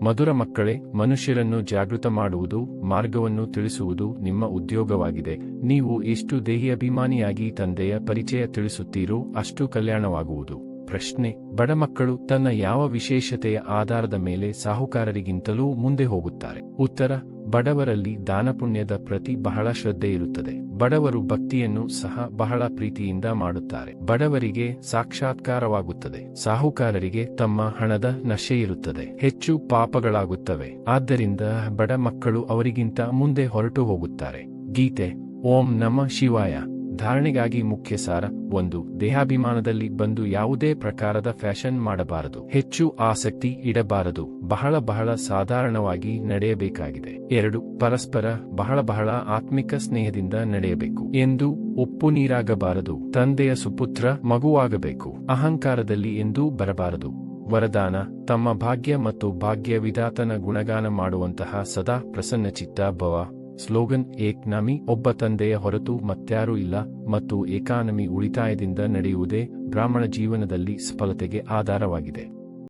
ಮಧುರ ಮಕ್ಕಳೇ, ಮನುಷ್ಯರನ್ನು ಜಾಗೃತ ಮಾಡುವುದು, ಮಾರ್ಗವನ್ನು ತಿಳಿಸುವುದು ನಿಮ್ಮ ಉದ್ಯೋಗವಾಗಿದೆ. ನೀವು ಎಷ್ಟು ದೇಹಿಯಭಿಮಾನಿಯಾಗಿ ತಂದೆಯ ಪರಿಚಯ ತಿಳಿಸುತ್ತೀರೋ ಅಷ್ಟು ಕಲ್ಯಾಣವಾಗುವುದು. ಪ್ರಶ್ನೆ: ಬಡ ಮಕ್ಕಳು ತನ್ನ ಯಾವ ವಿಶೇಷತೆಯ ಆಧಾರದ ಮೇಲೆ ಸಾಹುಕಾರರಿಗಿಂತಲೂ ಮುಂದೆ ಹೋಗುತ್ತಾರೆ? ಉತ್ತರ: ಬಡವರಲ್ಲಿ ದಾನಪುಣ್ಯದ ಪ್ರತಿ ಬಹಳ ಶ್ರದ್ಧೆ ಇರುತ್ತದೆ. ಬಡವರು ಭಕ್ತಿಯನ್ನು ಸಹ ಬಹಳ ಪ್ರೀತಿಯಿಂದ ಮಾಡುತ್ತಾರೆ. ಬಡವರಿಗೆ ಸಾಕ್ಷಾತ್ಕಾರವಾಗುತ್ತದೆ. ಸಾಹುಕಾರರಿಗೆ ತಮ್ಮ ಹಣದ ನಶೆಯಿರುತ್ತದೆ. ಹೆಚ್ಚು ಪಾಪಗಳಾಗುತ್ತವೆ. ಆದ್ದರಿಂದ ಬಡ ಮಕ್ಕಳು ಅವರಿಗಿಂತ ಮುಂದೆ ಹೊರಟು ಹೋಗುತ್ತಾರೆ. ಗೀತೆ. ಓಂ ನಮಃ ಶಿವಾಯ. ಧಾರಣೆಗಾಗಿ ಮುಖ್ಯ ಸಾರ: 1. ದೇಹಾಭಿಮಾನದಲ್ಲಿ ಬಂದು ಯಾವುದೇ ಪ್ರಕಾರದ ಫ್ಯಾಷನ್ ಮಾಡಬಾರದು. ಹೆಚ್ಚು ಆಸಕ್ತಿ ಇಡಬಾರದು. ಬಹಳ ಸಾಧಾರಣವಾಗಿ ನಡೆಯಬೇಕಾಗಿದೆ. 2. ಪರಸ್ಪರ ಬಹಳ ಆತ್ಮಿಕ ಸ್ನೇಹದಿಂದ ನಡೆಯಬೇಕು. ಎಂದು ಉಪ್ಪು ನೀರಾಗಬಾರದು. ತಂದೆಯ ಸುಪುತ್ರ ಮಗುವಾಗಬೇಕು. ಅಹಂಕಾರದಲ್ಲಿ ಎಂದೂ ಬರಬಾರದು. ವರದಾನ: ತಮ್ಮ ಭಾಗ್ಯ ಮತ್ತು ಭಾಗ್ಯ ವಿಧಾತನ ಗುಣಗಾನ ಮಾಡುವಂತಹ ಸದಾ ಪ್ರಸನ್ನಚಿತ್ತ ಭವ. ಸ್ಲೋಗನ್: ಏಕ್ನಾಮಿ. ಒಬ್ಬ ತಂದೆಯ ಹೊರತು ಮತ್ಯಾರೂ ಇಲ್ಲ ಮತ್ತು ಏಕಾನಮಿ ಉಳಿತಾಯದಿಂದ ನಡೆಯುವುದೇ ಬ್ರಾಹ್ಮಣ ಜೀವನದಲ್ಲಿ ಸಫಲತೆಗೆ ಆಧಾರವಾಗಿದೆ.